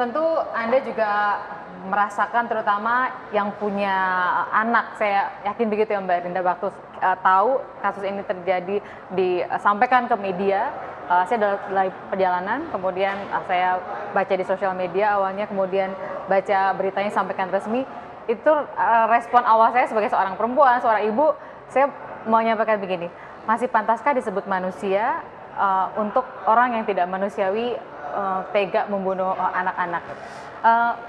tentu Anda juga merasakan, terutama yang punya anak, saya yakin begitu ya Mbak Rinda, waktu tahu kasus ini terjadi disampaikan ke media. Saya dalam perjalanan, kemudian saya baca di sosial media awalnya, kemudian baca beritanya sampaikan resmi. Itu respon awal saya sebagai seorang perempuan, seorang ibu, saya mau menyampaikan begini, masih pantaskah disebut manusia untuk orang yang tidak manusiawi tega membunuh anak-anak.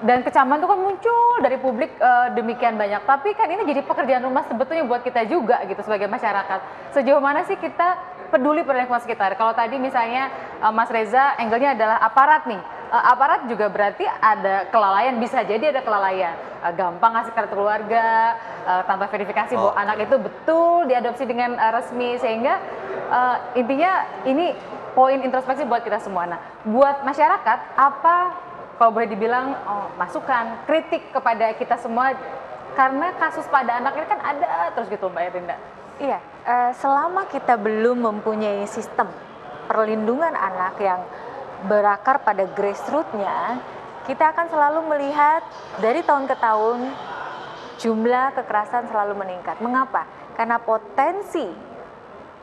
Dan kecaman itu kan muncul dari publik demikian banyak, tapi kan ini jadi pekerjaan rumah sebetulnya buat kita juga gitu sebagai masyarakat. Sejauh mana sih kita peduli pada lingkungan sekitar? Kalau tadi misalnya Mas Reza angle-nya adalah aparat nih, aparat juga berarti ada kelalaian, bisa jadi ada kelalaian, gampang ngasih kartu keluarga tanpa verifikasi bahwa anak itu betul diadopsi dengan resmi, sehingga intinya ini poin introspeksi buat kita semua. Nah, buat masyarakat apa kalau boleh dibilang masukan, kritik kepada kita semua, karena kasus pada anak ini kan ada terus gitu Mbak Rinda. Iya, selama kita belum mempunyai sistem perlindungan anak yang berakar pada grassroots-nya, kita akan selalu melihat dari tahun ke tahun jumlah kekerasan selalu meningkat. Mengapa? Karena potensi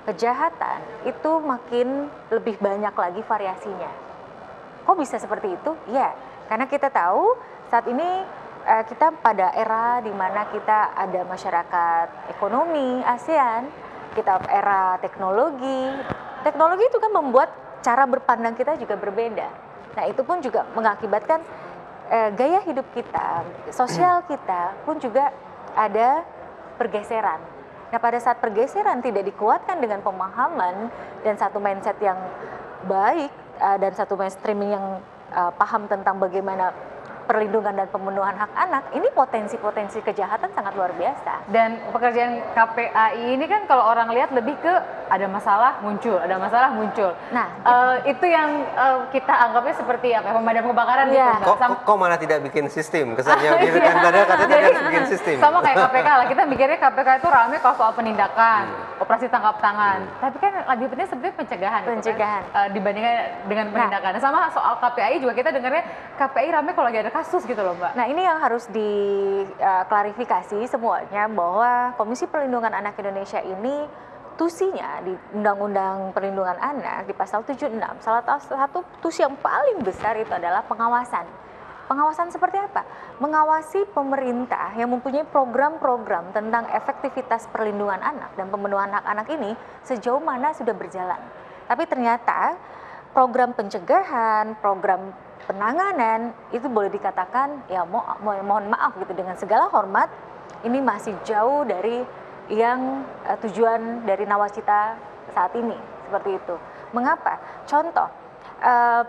kejahatan itu makin lebih banyak lagi variasinya. Kok bisa seperti itu? Ya, karena kita tahu saat ini kita pada era di mana kita ada masyarakat ekonomi ASEAN, kita era teknologi. Teknologi itu kan membuat cara berpandang kita juga berbeda. Nah, itu pun juga mengakibatkan gaya hidup kita, sosial kita pun juga ada pergeseran. Nah, pada saat pergeseran tidak dikuatkan dengan pemahaman dan satu mindset yang baik dan satu mainstreaming yang paham tentang bagaimana perlindungan dan pemenuhan hak anak, ini potensi-potensi kejahatan sangat luar biasa. Dan pekerjaan KPAI ini kan kalau orang lihat lebih ke ada masalah muncul, ada masalah muncul. Nah, itu yang kita anggapnya seperti apa? Pemadam kebakaran ya. gitu. Kok malah tidak bikin sistem? Kesannya gitu kan, padahal katanya harus bikin sistem. Sama kayak KPK lah, kita mikirnya KPK itu rame kalau soal penindakan, operasi tangkap tangan. Tapi kan lebih penting sebenarnya pencegahan. Pencegahan. Gitu kan? Dibandingkan dengan penindakan. Sama soal KPAI juga kita dengarnya KPAI rame kalau lagi ada kasus gitu loh Mbak. Nah, ini yang harus diklarifikasi semuanya, bahwa Komisi Perlindungan Anak Indonesia ini tusinya di Undang-Undang Perlindungan Anak di pasal 76, salah satu tusi yang paling besar itu adalah pengawasan. Pengawasan seperti apa? Mengawasi pemerintah yang mempunyai program-program tentang efektivitas perlindungan anak dan pemenuhan hak anak ini sejauh mana sudah berjalan. Tapi ternyata program pencegahan, program penanganan itu boleh dikatakan ya mohon maaf gitu, dengan segala hormat, ini masih jauh dari yang tujuan dari nawacita saat ini, seperti itu. Mengapa? Contoh,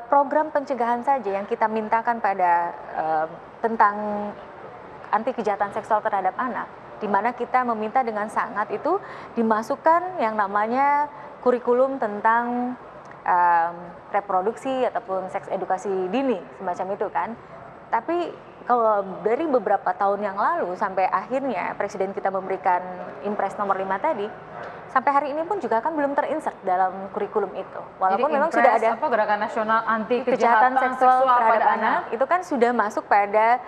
program pencegahan saja yang kita mintakan pada tentang anti kejahatan seksual terhadap anak, di mana kita meminta dengan sangat itu dimasukkan yang namanya kurikulum tentang reproduksi ataupun seks edukasi dini semacam itu kan. Tapi kalau dari beberapa tahun yang lalu sampai akhirnya Presiden kita memberikan Impres nomor 5 tadi, sampai hari ini pun juga kan belum terinsert dalam kurikulum itu. Walaupun jadi memang sudah ada Gerakan Nasional Anti Kejahatan Seksual terhadap anak, itu kan sudah masuk pada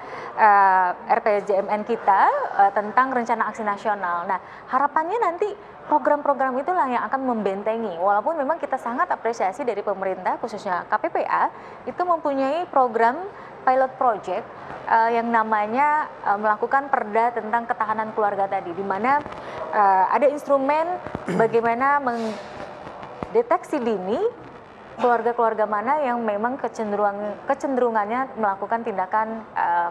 RPJMN kita tentang Rencana Aksi Nasional. Nah, harapannya nanti program-program itulah yang akan membentengi. Walaupun memang kita sangat apresiasi dari pemerintah, khususnya KPPA, itu mempunyai program pilot project yang namanya melakukan perda tentang ketahanan keluarga tadi, di mana ada instrumen bagaimana mendeteksi dini keluarga-keluarga mana yang memang kecenderungannya melakukan tindakan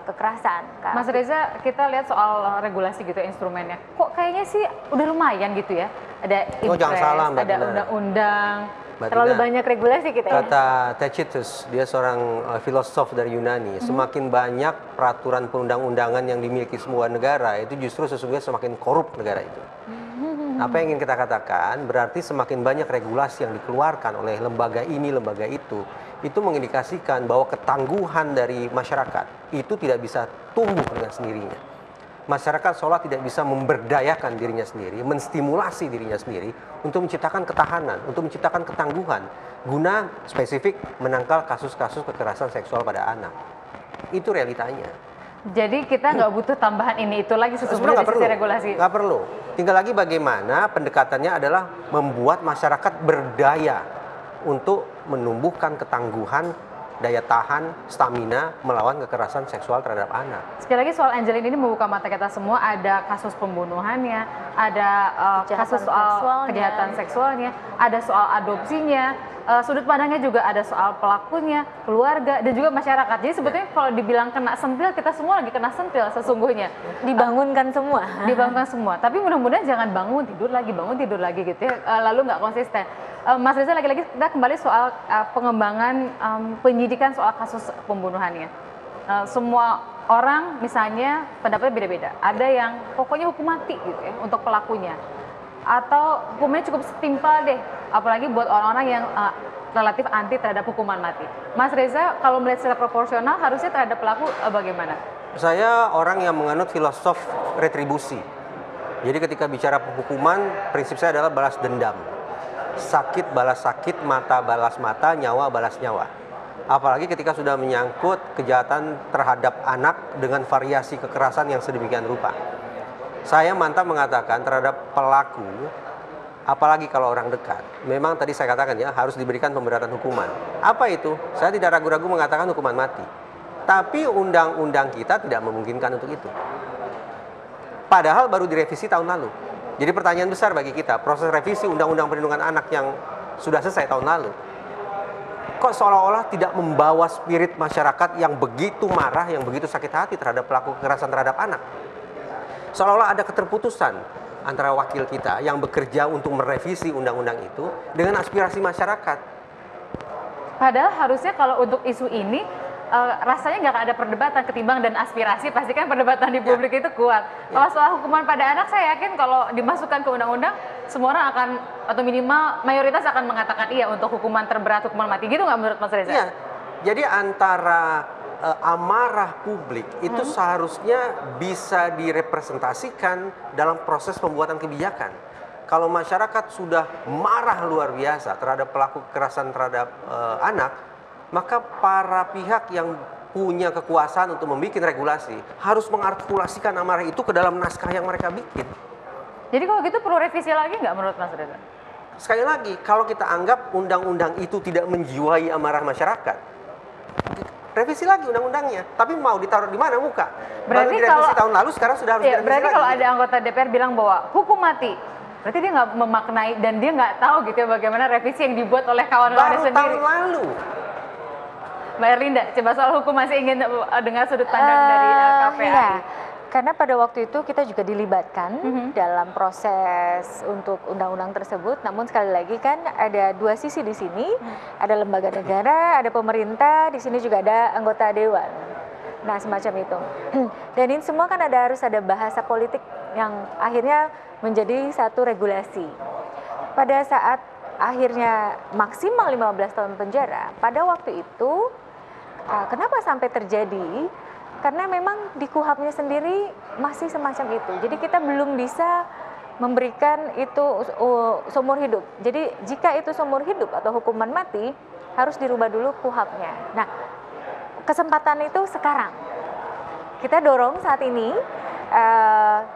kekerasan. Mas Reza, kita lihat soal regulasi gitu instrumennya, kok kayaknya sih udah lumayan gitu ya, ada Impres, ada undang-undang, terlalu banyak regulasi kita ya. Kata Tacitus, dia seorang filosof dari Yunani, semakin banyak peraturan perundang-undangan yang dimiliki semua negara, itu justru sesungguhnya semakin korup negara itu. Apa yang ingin kita katakan, berarti semakin banyak regulasi yang dikeluarkan oleh lembaga ini, lembaga itu mengindikasikan bahwa ketangguhan dari masyarakat itu tidak bisa tumbuh dengan sendirinya. Masyarakat seolah tidak bisa memberdayakan dirinya sendiri, menstimulasi dirinya sendiri untuk menciptakan ketahanan, untuk menciptakan ketangguhan, guna spesifik menangkal kasus-kasus kekerasan seksual pada anak. Itu realitanya. Jadi kita nggak butuh tambahan ini itu lagi Sebenarnya sesungguhnya nggak dari perlu, sisi regulasi. nggak perlu. Tinggal lagi bagaimana pendekatannya adalah membuat masyarakat berdaya untuk menumbuhkan ketangguhan, daya tahan, stamina melawan kekerasan seksual terhadap anak. Sekali lagi soal Angelin ini membuka mata kita semua, ada kasus pembunuhannya, ada kasus soal kejahatan seksualnya, ada soal adopsinya, sudut pandangnya juga ada soal pelakunya, keluarga, dan juga masyarakat. Jadi sebetulnya kalau dibilang kena sentil, kita semua lagi kena sentil sesungguhnya. Dibangunkan semua. Dibangunkan semua, tapi mudah-mudahan jangan bangun tidur lagi gitu ya, lalu nggak konsisten. Mas Reza, lagi-lagi kita kembali soal pengembangan penyidikan soal kasus pembunuhannya. Semua orang misalnya pendapatnya beda-beda. Ada yang pokoknya hukum mati gitu ya untuk pelakunya, atau hukumnya cukup setimpal deh, apalagi buat orang-orang yang relatif anti terhadap hukuman mati. Mas Reza, kalau melihat secara proporsional harusnya terhadap pelaku bagaimana? Saya orang yang menganut filosof retribusi. Jadi ketika bicara hukuman, prinsip saya adalah balas dendam. Sakit balas sakit, mata balas mata, nyawa balas nyawa. Apalagi ketika sudah menyangkut kejahatan terhadap anak dengan variasi kekerasan yang sedemikian rupa. Saya mantap mengatakan terhadap pelaku, apalagi kalau orang dekat, memang tadi saya katakan ya, harus diberikan pemberatan hukuman. Apa itu? Saya tidak ragu-ragu mengatakan hukuman mati. Tapi undang-undang kita tidak memungkinkan untuk itu. Padahal baru direvisi tahun lalu. Jadi pertanyaan besar bagi kita, proses revisi Undang-Undang Perlindungan Anak yang sudah selesai tahun lalu, kok seolah-olah tidak membawa spirit masyarakat yang begitu marah, yang begitu sakit hati terhadap pelaku kekerasan terhadap anak. Seolah-olah ada keterputusan antara wakil kita yang bekerja untuk merevisi undang-undang itu dengan aspirasi masyarakat. Padahal harusnya kalau untuk isu ini rasanya nggak ada perdebatan ketimbang dan aspirasi, pasti kan perdebatan di publik itu kuat. Kalau soal hukuman pada anak, saya yakin kalau dimasukkan ke undang-undang, semua orang akan, atau minimal mayoritas akan mengatakan iya untuk hukuman terberat, hukuman mati. Gitu nggak menurut Mas Reza? Iya, jadi antara amarah publik itu seharusnya bisa direpresentasikan dalam proses pembuatan kebijakan. Kalau masyarakat sudah marah luar biasa terhadap pelaku kekerasan terhadap anak, maka para pihak yang punya kekuasaan untuk membuat regulasi harus mengartikulasikan amarah itu ke dalam naskah yang mereka bikin. Jadi kalau gitu perlu revisi lagi nggak menurut Mas Reza? Sekali lagi, kalau kita anggap undang-undang itu tidak menjiwai amarah masyarakat, revisi lagi undang-undangnya. Tapi mau ditaruh di mana muka? Berarti kalau tahun lalu, sekarang sudah harus direvisi berarti lagi. kalau ada anggota DPR bilang bahwa hukum mati, berarti dia nggak memaknai dan dia nggak tahu gitu ya bagaimana revisi yang dibuat oleh kawan-kawannya baru sendiri. tahun lalu. Mbak Erlinda, coba soal hukum masih ingin dengar sudut pandang dari KPAI. Iya, karena pada waktu itu kita juga dilibatkan dalam proses untuk undang-undang tersebut. Namun sekali lagi kan ada dua sisi di sini, ada lembaga negara, ada pemerintah, di sini juga ada anggota dewan. Nah semacam itu. Dan ini semua kan harus ada bahasa politik yang akhirnya menjadi satu regulasi. Pada saat akhirnya maksimal 15 tahun penjara, pada waktu itu kenapa sampai terjadi? Karena memang di KUHAP-nya sendiri masih semacam itu. Jadi kita belum bisa memberikan itu seumur hidup. Jadi jika itu seumur hidup atau hukuman mati, harus dirubah dulu KUHAP-nya. Nah, kesempatan itu sekarang. Kita dorong saat ini,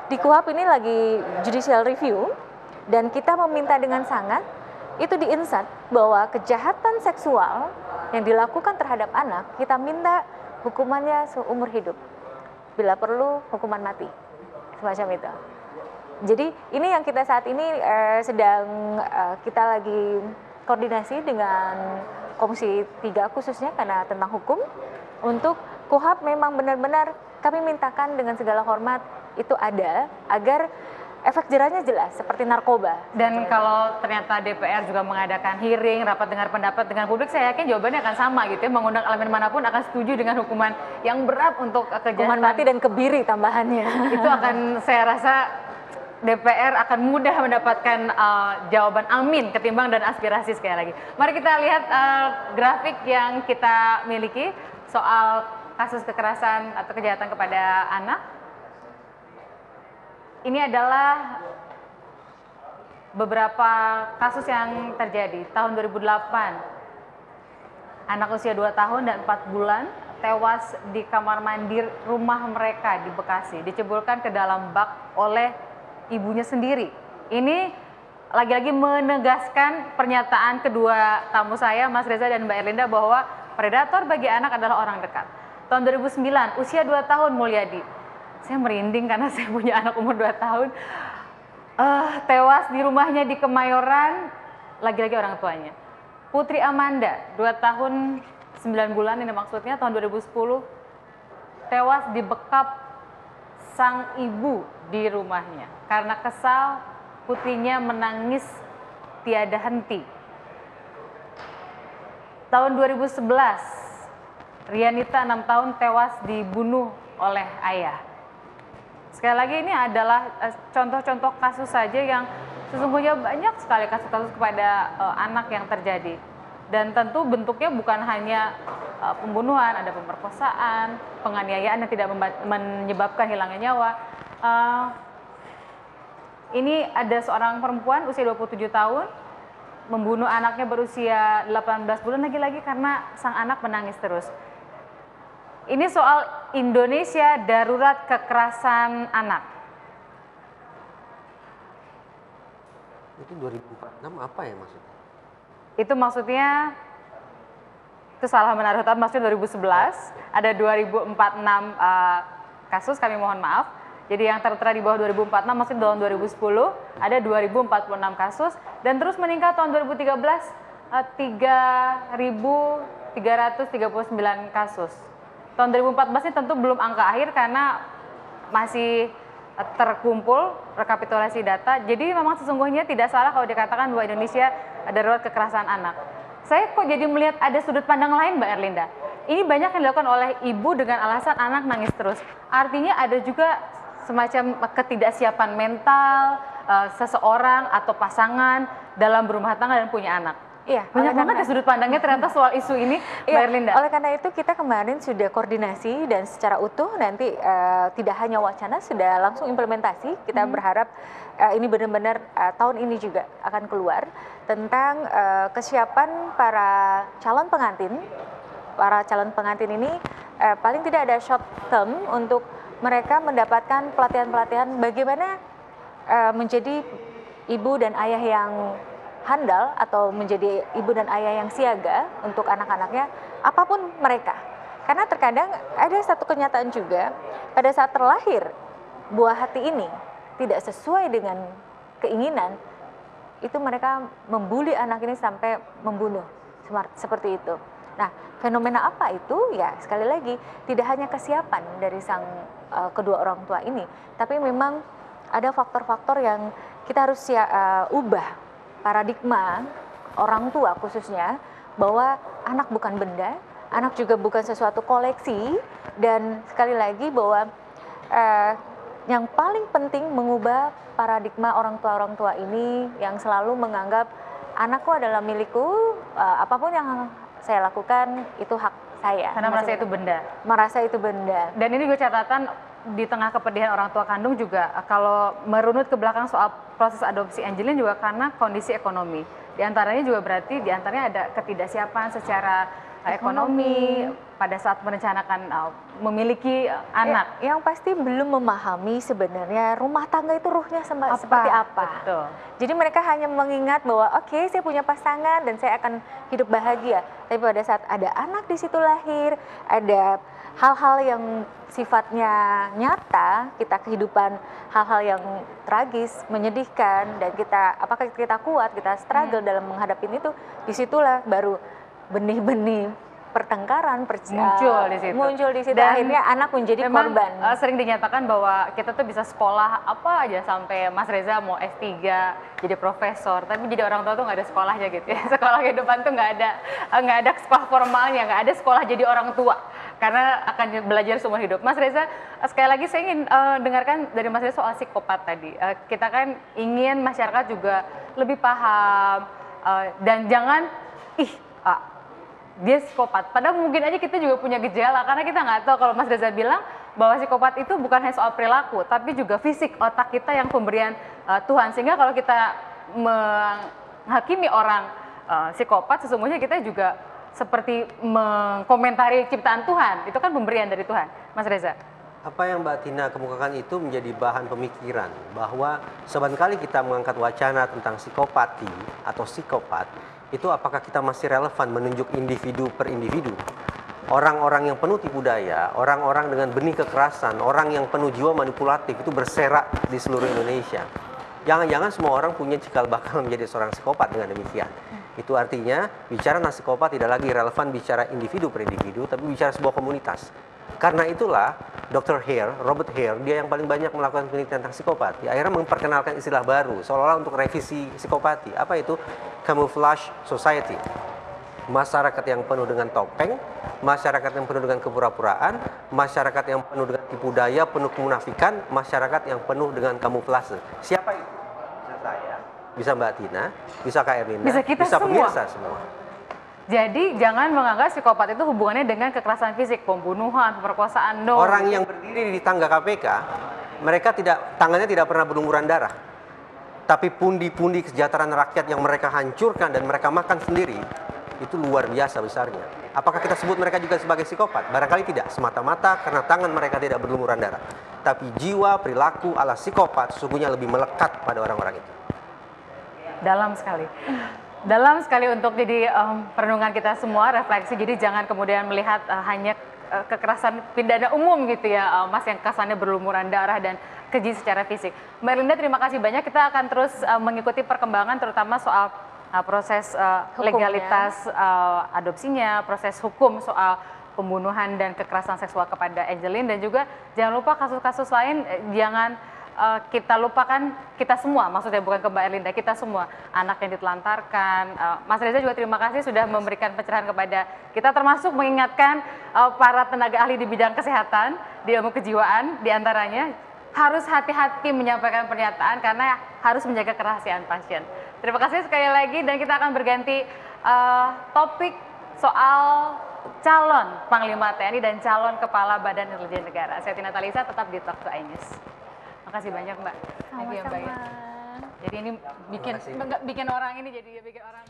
di KUHAP ini lagi judicial review, dan kita meminta dengan sangat, itu di-insert bahwa kejahatan seksual yang dilakukan terhadap anak, kita minta hukumannya seumur hidup. Bila perlu, hukuman mati. Semacam itu. Jadi ini yang kita saat ini sedang kita lagi koordinasi dengan Komisi 3 khususnya karena tentang hukum. Untuk KUHAP memang benar-benar kami mintakan dengan segala hormat itu ada agar efek jerahnya jelas seperti narkoba. Dan kalau ternyata DPR juga mengadakan hearing, rapat dengar pendapat dengan publik, saya yakin jawabannya akan sama gitu ya. Mengundang elemen manapun akan setuju dengan hukuman yang berat untuk kejahatan. Hukuman mati dan kebiri tambahannya. Itu akan, saya rasa DPR akan mudah mendapatkan jawaban amin ketimbang dan aspirasi sekali lagi. Mari kita lihat grafik yang kita miliki soal kasus kekerasan atau kejahatan kepada anak. Ini adalah beberapa kasus yang terjadi tahun 2008. Anak usia 2 tahun dan 4 bulan tewas di kamar mandi rumah mereka di Bekasi, diceburkan ke dalam bak oleh ibunya sendiri. Ini lagi-lagi menegaskan pernyataan kedua tamu saya, Mas Reza dan Mbak Erlinda, bahwa predator bagi anak adalah orang dekat. Tahun 2009, usia 2 tahun Mulyadi. Saya merinding karena saya punya anak umur 2 tahun. Tewas di rumahnya di Kemayoran, lagi-lagi orang tuanya. Putri Amanda, 2 tahun 9 bulan ini maksudnya, tahun 2010, tewas dibekap sang ibu di rumahnya. Karena kesal, putrinya menangis tiada henti. Tahun 2011, Rianita 6 tahun tewas dibunuh oleh ayah. Sekali lagi ini adalah contoh-contoh kasus saja yang sesungguhnya banyak sekali kasus-kasus kepada anak yang terjadi. Dan tentu bentuknya bukan hanya pembunuhan, ada pemerkosaan, penganiayaan yang tidak menyebabkan hilangnya nyawa. Ini ada seorang perempuan usia 27 tahun membunuh anaknya berusia 18 bulan lagi-lagi karena sang anak menangis terus. Ini soal Indonesia darurat kekerasan anak. Itu 2046 apa ya maksudnya? Itu maksudnya kesalahan menaruh tahun maksudnya 2011, ada 2046 kasus, kami mohon maaf. Jadi yang tertera di bawah 2046 maksudnya tahun 2010 ada 2046 kasus, dan terus meningkat tahun 2013 3.339 kasus. Tahun 2014 ini tentu belum angka akhir karena masih terkumpul rekapitulasi data. Jadi memang sesungguhnya tidak salah kalau dikatakan bahwa Indonesia darurat kekerasan anak. Saya kok jadi melihat ada sudut pandang lain, Mbak Erlinda. Ini banyak yang dilakukan oleh ibu dengan alasan anak nangis terus. Artinya ada juga semacam ketidaksiapan mental seseorang atau pasangan dalam berumah tangga dan punya anak. Iya, banyak banget ya sudut pandangnya ternyata soal isu ini, Mbak Erlinda. Oleh karena itu kita kemarin sudah koordinasi dan secara utuh nanti tidak hanya wacana, sudah langsung implementasi. Kita berharap ini benar-benar tahun ini juga akan keluar tentang kesiapan para calon pengantin. Para calon pengantin ini paling tidak ada short term untuk mereka mendapatkan pelatihan-pelatihan bagaimana menjadi ibu dan ayah yang handal atau menjadi ibu dan ayah yang siaga untuk anak-anaknya, apapun mereka. Karena terkadang ada satu kenyataan juga, pada saat terlahir buah hati ini tidak sesuai dengan keinginan, itu mereka membuli anak ini sampai membunuh, seperti itu. Nah, fenomena apa itu? Ya, sekali lagi, tidak hanya kesiapan dari sang kedua orang tua ini, tapi memang ada faktor-faktor yang kita harus ubah paradigma orang tua khususnya, bahwa anak bukan benda, anak juga bukan sesuatu koleksi, dan sekali lagi bahwa yang paling penting mengubah paradigma orang tua ini yang selalu menganggap anakku adalah milikku, apapun yang saya lakukan itu hak saya. Karena merasa itu benda. Merasa itu benda. Dan ini juga catatan di tengah kepedihan orang tua kandung juga, kalau merunut ke belakang soal proses adopsi Angelin juga karena kondisi ekonomi. Di antaranya juga berarti di antaranya ada ketidaksiapan secara ekonomi pada saat merencanakan memiliki anak. Yang pasti belum memahami sebenarnya rumah tangga itu ruhnya seperti apa. Betul. Jadi mereka hanya mengingat bahwa oke, saya punya pasangan dan saya akan hidup bahagia. Tapi pada saat ada anak di situ lahir, ada hal-hal yang sifatnya nyata, kita kehidupan hal-hal yang tragis, menyedihkan, dan kita apakah kita kuat, kita struggle dalam menghadapi itu, disitulah baru benih-benih pertengkaran muncul di situ. Dan akhirnya anak menjadi korban. Sering dinyatakan bahwa kita tuh bisa sekolah apa aja sampai Mas Reza mau S3 jadi profesor, tapi jadi orang tua tuh nggak ada sekolahnya gitu ya. Sekolah kehidupan tuh nggak ada sekolah formalnya, nggak ada sekolah jadi orang tua karena akan belajar seumur hidup. Mas Reza, sekali lagi saya ingin dengarkan dari Mas Reza soal psikopat tadi. Kita kan ingin masyarakat juga lebih paham dan jangan dia psikopat. Padahal mungkin aja kita juga punya gejala, karena kita nggak tahu. Kalau Mas Reza bilang bahwa psikopat itu bukan hanya soal perilaku, tapi juga fisik, otak kita yang pemberian Tuhan. Sehingga kalau kita menghakimi orang psikopat, sesungguhnya kita juga seperti mengkomentari ciptaan Tuhan. Itu kan pemberian dari Tuhan, Mas Reza. Apa yang Mbak Tina kemukakan itu menjadi bahan pemikiran bahwa seringkali kita mengangkat wacana tentang psikopati atau psikopat, itu apakah kita masih relevan menunjuk individu per individu? Orang-orang yang penuh tipu daya, orang-orang dengan benih kekerasan, orang yang penuh jiwa manipulatif itu berserak di seluruh Indonesia. Jangan-jangan semua orang punya cikal bakal menjadi seorang psikopat dengan demikian. Itu artinya bicara tentang psikopat tidak lagi relevan bicara individu per individu, tapi bicara sebuah komunitas. Karena itulah Dr. Hare, Robert Hare, dia yang paling banyak melakukan penelitian tentang psikopati. Akhirnya memperkenalkan istilah baru, seolah-olah untuk revisi psikopati. Apa itu? Camouflage society. Masyarakat yang penuh dengan topeng, masyarakat yang penuh dengan kepura-puraan, masyarakat yang penuh dengan tipu daya, penuh kemunafikan, masyarakat yang penuh dengan kamuflase. Siapa itu? Bisa saya, bisa Mbak Tina, bisa Kak Erlinda, Bisa kita bisa semua. pemirsa semua. Jadi jangan menganggap psikopat itu hubungannya dengan kekerasan fisik, pembunuhan, pemerkosaan. No. Orang yang berdiri di tangga KPK, mereka tangannya tidak pernah berlumuran darah. Tapi pundi-pundi kesejahteraan rakyat yang mereka hancurkan dan mereka makan sendiri, itu luar biasa besarnya. Apakah kita sebut mereka juga sebagai psikopat? Barangkali tidak, semata-mata karena tangan mereka tidak berlumuran darah. Tapi jiwa, perilaku ala psikopat sesungguhnya lebih melekat pada orang-orang itu. Dalam sekali. Dalam sekali untuk jadi perenungan kita semua, refleksi. Jadi jangan kemudian melihat hanya kekerasan pidana umum gitu ya, Mas, yang kesannya berlumuran darah dan keji secara fisik. Mbak Erlinda, terima kasih banyak. Kita akan terus mengikuti perkembangan terutama soal proses legalitas adopsinya, proses hukum soal pembunuhan dan kekerasan seksual kepada Angeline, dan juga jangan lupa kasus-kasus lain jangan kita lupakan, kita semua, maksudnya bukan ke Mbak Erlinda, kita semua, anak yang ditelantarkan. Mas Reza juga terima kasih sudah memberikan pencerahan kepada kita, termasuk mengingatkan para tenaga ahli di bidang kesehatan, di ilmu kejiwaan, diantaranya harus hati-hati menyampaikan pernyataan karena harus menjaga kerahasiaan pasien. Terima kasih sekali lagi, dan kita akan berganti topik soal calon Panglima TNI dan calon Kepala Badan Intelijen Negara. Saya Tina Talisa, tetap di Talk to iNews. Makasih banyak, Mbak. Thank you ya, Mbak. Jadi ini bikin orang ini jadi bikin orang